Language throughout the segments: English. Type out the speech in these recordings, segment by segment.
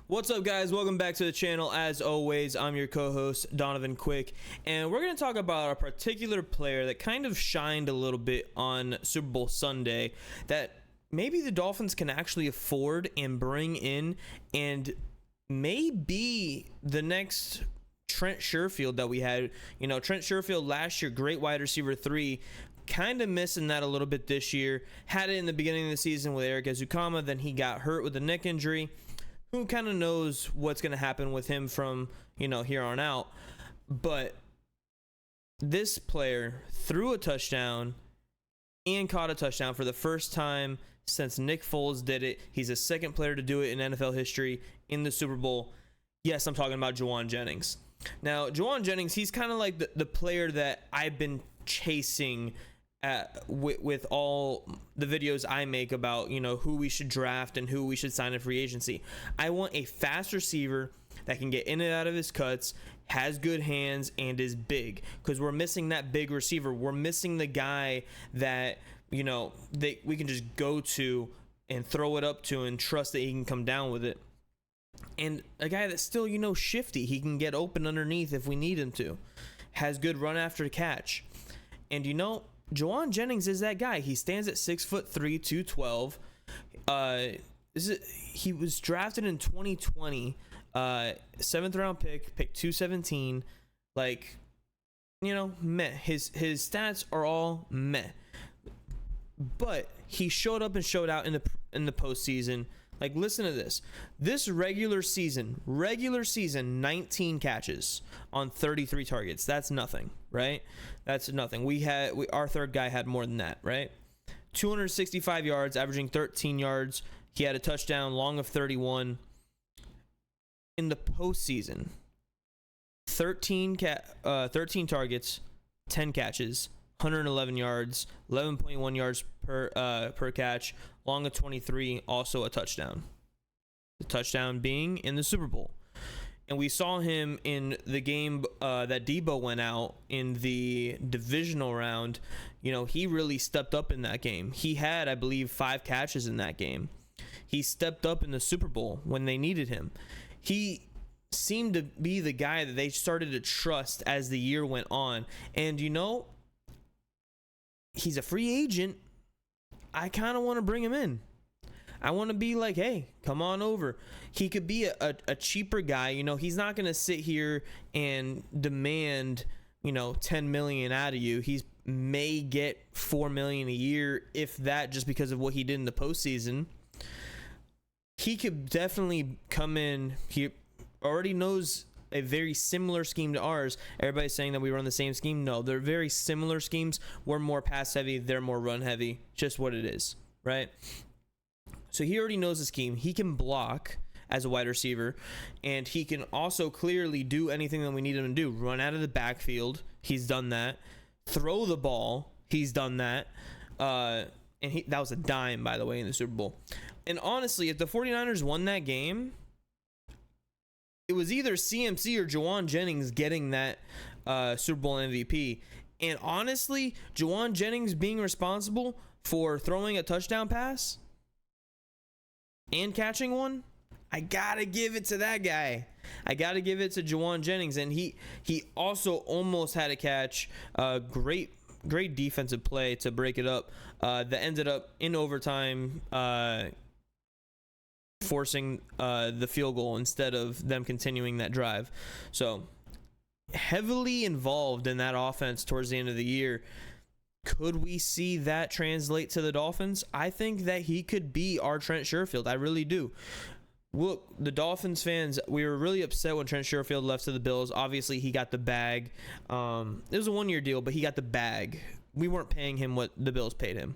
What's up, guys? Welcome back to the channel. As always, I'm your co-host Donovan Quick, and we're going to talk about a particular player that kind of shined a little bit on Super Bowl Sunday that maybe the Dolphins can actually afford and bring in, and may be the next Trent Sherfield that we had. You know, Trent Sherfield last year, great wide receiver 3, kind of missing that a little bit this year. Had it in the beginning of the season with Eric Ezukama, then he got hurt with a neck injury. Who kind of knows what's going to happen with him from, here on out. But this player threw a touchdown and caught a touchdown for the first time since Nick Foles did it. He's the second player to do it in NFL history in the Super Bowl. Yes, I'm talking about Jauan Jennings. Now, Jauan Jennings, he's kind of like the player that I've been chasing with all the videos I make about, who we should draft and who we should sign in free agency. I want a fast receiver that can get in and out of his cuts, has good hands, and is big, because we're missing that big receiver. We're missing the guy that, we can just go to and throw it up to and trust that he can come down with it. And a guy that's still, shifty. He can get open underneath if we need him to. Has good run after catch. And Jauan Jennings is that guy. He stands at 6'3", 212. He was drafted in 2020, 7th round pick 217. Meh. His stats are all meh. But he showed up and showed out in the postseason. Listen to this. This regular season, 19 catches on 33 targets. That's nothing, right? That's nothing. Our third guy had more than that, right? 265 yards, averaging 13 yards. He had a touchdown, long of 31. In the postseason, 13 targets, 10 catches, 111 yards, 11.1 yards per catch, long of 23, also a touchdown. The touchdown being in the Super Bowl. And we saw him in the game that Debo went out in the divisional round. He really stepped up in that game. He had, I believe, 5 catches in that game. He stepped up in the Super Bowl when they needed him. He seemed to be the guy that they started to trust as the year went on. And, he's a free agent. I kind of want to bring him in. I want to be like, hey, come on over. He could be a cheaper guy. He's not going to sit here and demand, $10 million out of you. He may get $4 million a year, if that, just because of what he did in the postseason. He could definitely come in. He already knows a very similar scheme to ours. Everybody's saying that we run the same scheme. No, they're very similar schemes. We're more pass heavy. They're more run heavy. Just what it is, right? So he already knows the scheme. He can block as a wide receiver, and he can also clearly do anything that we need him to do. Run out of the backfield. He's done that. Throw the ball. He's done that. And that was a dime, by the way, in the Super Bowl. And honestly, if the 49ers won that game, it was either CMC or Jauan Jennings getting that Super Bowl MVP. And honestly, Jauan Jennings being responsible for throwing a touchdown pass and catching one, I gotta give it to that guy. I gotta give it to Jauan Jennings. And he also almost had a catch. Great defensive play to break it up. That ended up in overtime, forcing the field goal instead of them continuing that drive. So heavily involved in that offense towards the end of the year. Could we see that translate to the Dolphins? I think that he could be our Trent Sherfield. I really do. Look, the Dolphins fans, we were really upset when Trent Sherfield left to the Bills. Obviously, he got the bag. It was a 1-year deal, but he got the bag. We weren't paying him what the Bills paid him.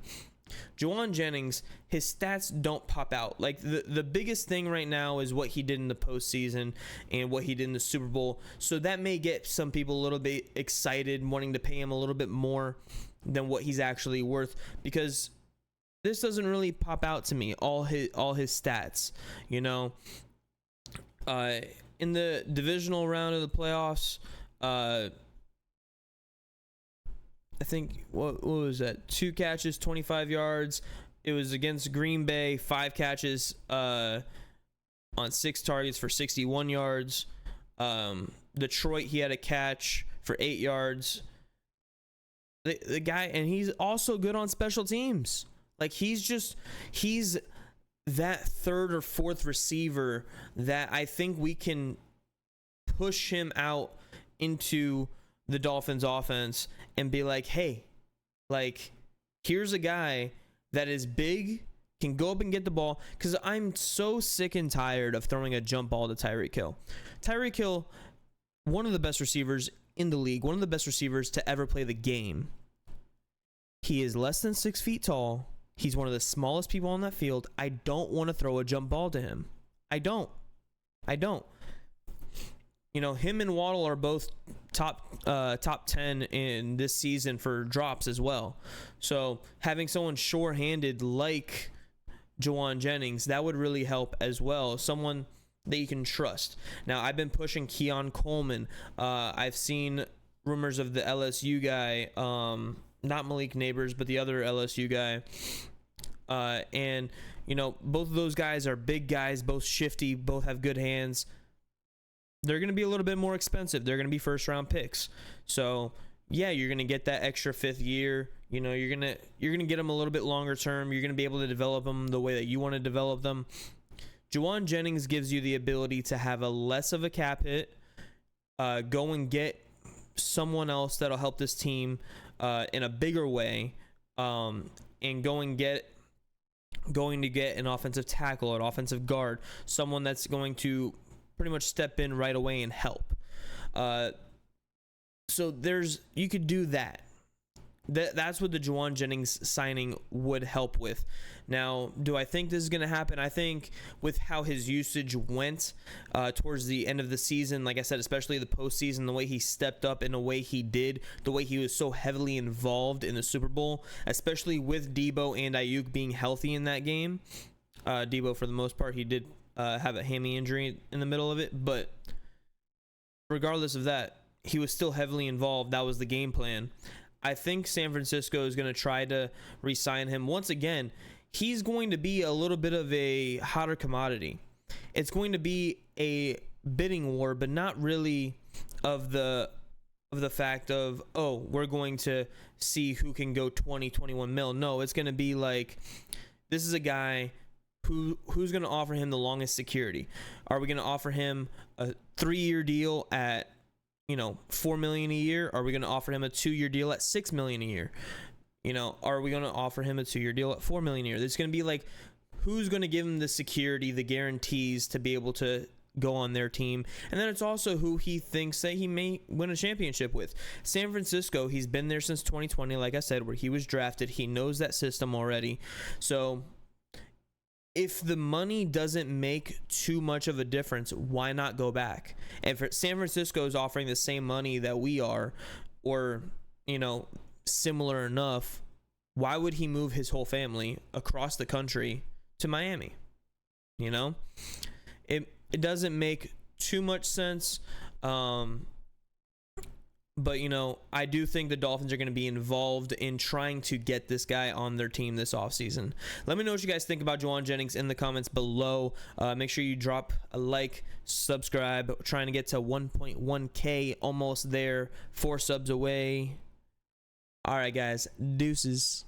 Jauan Jennings, his stats don't pop out. The biggest thing right now is what he did in the postseason and what he did in the Super Bowl. So that may get some people a little bit excited, wanting to pay him a little bit more than what he's actually worth, because this doesn't really pop out to me, all his stats. In the divisional round of the playoffs, I think, what was that? 2 catches, 25 yards. It was against Green Bay, 5 catches, on 6 targets for 61 yards. Detroit, he had a catch for 8 yards. The guy, and he's also good on special teams. Like, he's that third or fourth receiver that I think we can push him out into the Dolphins offense and be like, hey, like, here's a guy that is big, can go up and get the ball, because I'm so sick and tired of throwing a jump ball to Tyreek Hill. Tyreek Hill, one of the best receivers in the league, one of the best receivers to ever play the game. He is less than 6 feet tall. He's one of the smallest people on that field. I don't want to throw a jump ball to him. I don't. You know, him and Waddle are both top 10 in this season for drops as well. So having someone sure-handed like Jauan Jennings, that would really help as well. Someone that you can trust. Now, I've been pushing Keon Coleman. I've seen rumors of the LSU guy, not Malik Neighbors, but the other LSU guy. And, you know, both of those guys are big guys, both shifty, both have good hands. They're going to be a little bit more expensive. They're going to be first-round picks. So, yeah, you're going to get that extra 5th year. You know, you're going to get them a little bit longer term. You're going to be able to develop them the way that you want to develop them. Jauan Jennings gives you the ability to have a less of a cap hit, go and get someone else that'll help this team in a bigger way, and going to get an offensive tackle, an offensive guard, someone that's going to pretty much step in right away and help. So you could do that. That's what the Jauan Jennings signing would help with. Now, do I think this is going to happen? I think with how his usage went towards the end of the season, like I said, especially the postseason, the way he stepped up in the way he did, the way he was so heavily involved in the Super Bowl, especially with Debo and Ayuk being healthy in that game. Debo, for the most part, he did have a hammy injury in the middle of it, but regardless of that, he was still heavily involved. That was the game plan. I think San Francisco is going to try to re-sign him. Once again, he's going to be a little bit of a hotter commodity. It's going to be a bidding war, but not really of the fact of, oh, we're going to see who can go 20, 21 mil. No, it's going to be like, this is a guy who's going to offer him the longest security. Are we going to offer him a 3-year deal at, you know, $4 million a year? Are we going to offer him a 2-year deal at $6 million a year? You know, are we going to offer him a 2-year deal at $4 million a year? There's going to be like, who's going to give him the security, the guarantees to be able to go on their team? And then it's also who he thinks that he may win a championship with. San Francisco, he's been there since 2020, like I said, where he was drafted. He knows that system already. So if the money doesn't make too much of a difference, why not go back? And if San Francisco is offering the same money that we are, or, you know, similar enough, why would he move his whole family across the country to Miami? You know, it doesn't make too much sense. But, you know, I do think the Dolphins are going to be involved in trying to get this guy on their team this offseason. Let me know what you guys think about Jauan Jennings in the comments below. Make sure you drop a like, subscribe. We're trying to get to 1.1K, almost there, 4 subs away. All right, guys, deuces.